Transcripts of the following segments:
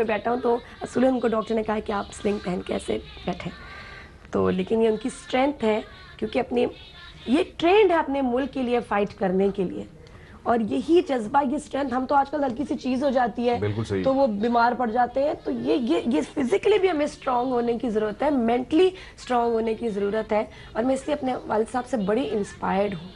پہ بیٹھا ہوں تو اصول ان کو ڈاکٹر نے کہا کہ آپ سلنگ پہن کے ایسے بیٹھیں، تو لیکن یہ ان کی اسٹرینتھ ہے کیونکہ اپنے یہ ٹرینڈ ہے اپنے ملک کے لیے فائٹ کرنے کے لیے، اور یہی جذبہ یہ اسٹرینتھ، ہم تو آج کل ہلکی سی چیز ہو جاتی ہے تو وہ بیمار پڑ جاتے ہیں، تو یہ فزیکلی بھی ہمیں اسٹرانگ ہونے کی ضرورت ہے، مینٹلی اسٹرانگ ہونے کی ضرورت ہے، اور میں اس لیے اپنے والد صاحب سے بڑی انسپائرڈ ہوں،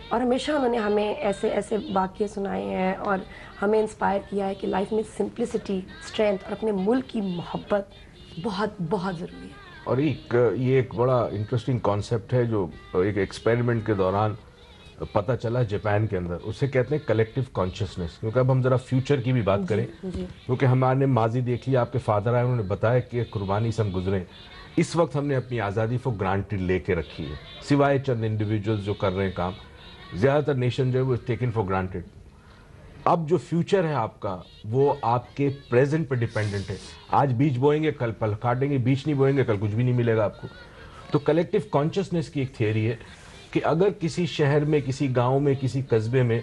اور ہمیشہ انہوں نے ہمیں ایسے ایسے واقعے سنائے ہیں اور ہمیں انسپائر کیا ہے کہ لائف میں سمپلسٹی، اسٹرینتھ اور اپنے ملک کی محبت بہت بہت ضروری ہے۔ اور یہ ایک بڑا انٹرسٹنگ کانسیپٹ ہے جو ایک ایکسپیریمنٹ کے دوران پتہ چلا جاپان کے اندر، اسے کہتے ہیں کلیکٹیو کانشیسنس۔ کیونکہ اب ہم ذرا فیوچر کی بھی بات کریں، کیونکہ ہمارے ماضی دیکھ لیا، آپ کے فادر آئے انہوں نے بتایا کہ قربانی سے ہم گزرے، اس وقت ہم نے اپنی آزادی فور گرانٹیڈ لے کے رکھی ہے، سوائے چند انڈیویجولز جو کر رہے ہیں کام، زیادہ تر نیشن جو ہے وہ ٹیکن فور گرانٹیڈ۔ اب جو فیوچر ہے آپ کا وہ آپ کے پریزنٹ پہ ڈیپینڈنٹ ہے، آج بیج بوئیں گے کل پل کاٹیں گے، بیج نہیں بوئیں گے کل کچھ بھی نہیں ملے گا آپ کو۔ تو کلیکٹیو کانشیسنس کی ایک تھیوری ہے کہ اگر کسی شہر میں، کسی گاؤں میں، کسی قصبے میں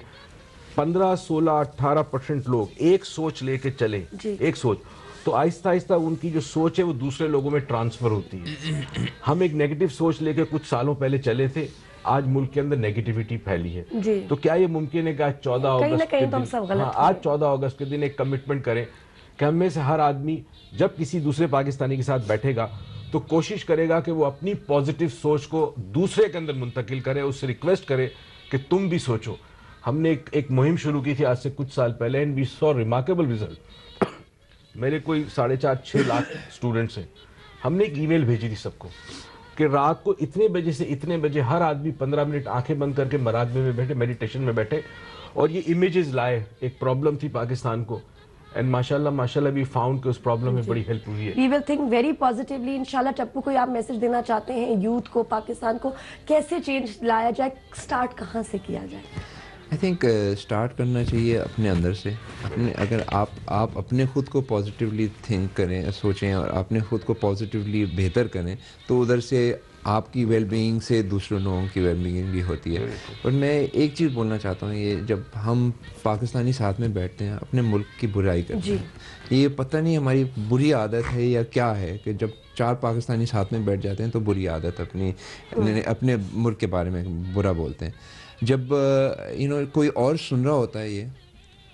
15 16 18% لوگ ایک سوچ لے کے چلیں، ایک سوچ، تو آہستہ آہستہ ان کی جو سوچ ہے وہ دوسرے لوگوں میں ٹرانسفر ہوتی ہے۔ ہم ایک نیگیٹو سوچ لے کے کچھ سالوں پہلے چلے تھے، آج ملک کے اندر نیگیٹیوٹی پھیلی ہے، تو کیا یہ ممکن ہے کہ آج 14 اگست کے دن، آج 14 اگست کے دن ایک کمٹمنٹ کریں کہ ہم میں سے ہر آدمی جب کسی دوسرے پاکستانی کے ساتھ بیٹھے گا تو کوشش کرے گا کہ وہ اپنی پازیٹیو سوچ کو دوسرے کے اندر منتقل کرے، اس سے ریکویسٹ کرے کہ تم بھی سوچو۔ ہم نے ایک مہم شروع کی تھی آج سے کچھ سال پہلے، and we saw remarkable result. میرے کوئی 4.5 6 لاکھ اسٹوڈنٹس ہیں، ہم نے ایک ای میل بھیجی تھی سب کو کہ رات کو اتنے بجے سے اتنے بجے ہر آدمی 15 منٹ آنکھیں بند کر کے مراقبے میں بیٹھے، میڈیٹیشن میں بیٹھے، اور یہ امیجز لائے۔ ایک پرابلم تھی پاکستان کو، اینڈ ماشاءاللہ وی فاؤنڈ کہ اس پرابلم میں بڑی ہیلپ ہوئی ہے۔ وی ول تھنک ویری پازیٹیولی انشاءاللہ۔ ٹپو کوئی آپ میسج دینا چاہتے ہیں یوتھ کو، پاکستان کو، کیسے چینج لایا جائے، سٹارٹ کہاں سے کیا جائے؟ آئی تھنک اسٹارٹ کرنا چاہیے اپنے اندر سے۔ اگر آپ اپنے خود کو پازیٹیولی تھنک کریں، سوچیں، اور اپنے خود کو پازیٹیولی بہتر کریں تو ادھر سے آپ کی ویل بینگ سے دوسرے لوگوں کی ویل بینگ بھی ہوتی ہے۔ اور میں ایک چیز بولنا چاہتا ہوں، یہ جب ہم پاکستانی ساتھ میں بیٹھتے ہیں اپنے ملک کی برائی کرتے ہیں، یہ پتہ نہیں ہماری بری عادت ہے یا کیا ہے کہ جب 4 پاکستانی ساتھ میں بیٹھ جاتے ہیں تو بری عادت اپنے ملک کے بارے میں برا بولتے ہیں۔ جب کوئی اور سن رہا ہوتا ہے یہ،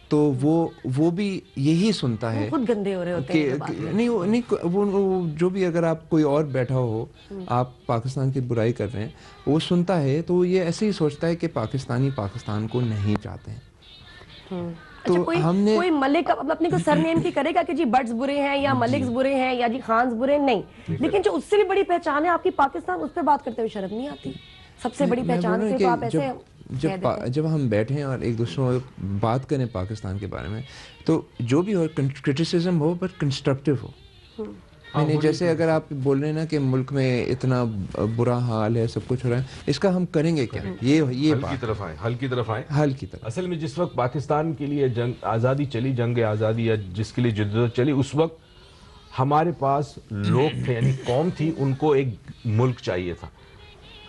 تو وہ بھی یہی سنتا ہے، خود گندے ہو رہے ہوتے ہیں، نہیں وہ جو بھی، اگر آپ کوئی اور بیٹھا ہو، آپ پاکستان کی برائی کر رہے ہیں، وہ سنتا ہے تو یہ ایسے ہی سوچتا ہے کہ پاکستانی پاکستان کو نہیں چاہتے ہیں۔ تو کوئی ملک اپنے کو سر نیم کی کرے گا کہ جی بٹس برے ہیں یا ملکس برے ہیں یا جی خانز برے، نہیں، لیکن جو اس سے بھی بڑی پہچان ہے آپ کی پاکستان، اس پہ بات کرتے ہوئے شرم نہیں آتی، سب سے بڑی پہچان سے تو آپ ایسے جب ہم بیٹھیں اور ایک دوسرے کو بات کریں پاکستان کے بارے میں، تو جو بھی ہو کرٹیسزم ہو بٹ کنسٹرکٹیو ہو۔ یعنی جیسے اگر آپ بول رہے ہیں نا کہ ملک میں اتنا برا حال ہے، سب کچھ ہو رہا ہے، اس کا ہم کریں گے کیا؟ یہ حل کی طرف آئیں، حل کی طرف۔ اصل میں جس وقت پاکستان کے لیے جنگ آزادی چلی، جنگ آزادی یا جس کے لیے جدوجہد چلی، اس وقت ہمارے پاس لوگ تھے، یعنی قوم تھی، ان کو ایک ملک چاہیے تھا۔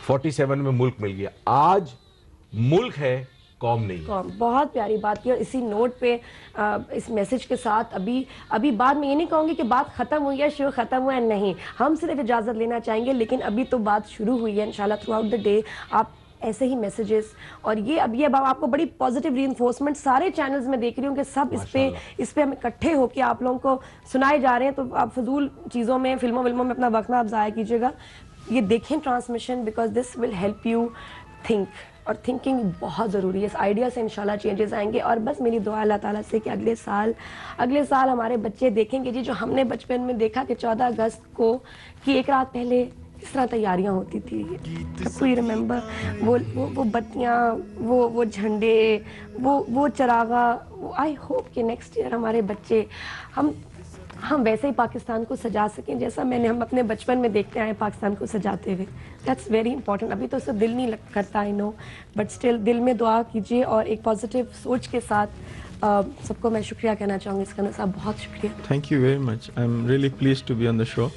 47 میں ملک مل گیا، آج ملک ہے، قوم نہیں۔ بہت پیاری بات کی، اور اسی نوٹ پہ اس میسج کے ساتھ ابھی بعد میں یہ نہیں کہوں گی کہ بات ختم ہوئی ہے، شو ختم ہوا ہے، نہیں، ہم صرف اجازت لینا چاہیں گے، لیکن ابھی تو بات شروع ہوئی ہے انشاءاللہ تھرو آؤٹ دا ڈے آپ ایسے ہی میسیجز، اور یہ اب آپ کو بڑی پازیٹیو ری انفورسمنٹ سارے چینلز میں دیکھ رہی ہوں کہ سب اس پہ ہم اکٹھے ہو کے آپ لوگوں کو سنائے جا رہے ہیں، تو آپ فضول چیزوں میں، فلموں میں اپنا وقت نہ آپ ضائع کیجیے گا، یہ دیکھیں transmission, because this will help you think, اور تھنکنگ بہت ضروری ہے، اس آئیڈیا سے انشاءاللہ چینجز آئیں گے۔ اور بس میری دعا اللہ تعالیٰ سے کہ اگلے سال ہمارے بچے دیکھیں گے جی جو ہم نے بچپن میں دیکھا کہ 14 اگست کو کی ایک رات پہلے کس طرح تیاریاں ہوتی تھی، کوئی ریممبر وہ بتیاں، وہ جھنڈے، وہ چراغا، آئی ہوپ کہ نیکسٹ ایئر ہمارے بچے ہم ویسے ہی پاکستان کو سجا سکیں جیسا ہم اپنے بچپن میں دیکھتے آئے پاکستان کو سجاتے ہوئے۔ That's very important. ابھی تو اس سے دل نہیں کرتا، آئی نو، بٹ اسٹل دل میں دعا کیجیے، اور ایک پازیٹیو سوچ کے ساتھ سب کو میں شکریہ کہنا چاہوں گی۔ اسکندر صاحب بہت شکریہ۔ Thank you very much, I am really pleased to be on the show.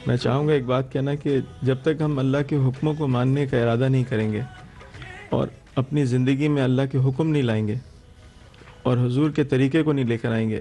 میں چاہوں گا ایک بات کہنا کہ جب تک ہم اللہ کے حکموں کو ماننے کا ارادہ نہیں کریں گے اور اپنی زندگی میں اللہ کے حکم نہیں لائیں گے اور حضور کے طریقے کو نہیں لے کر آئیں گے،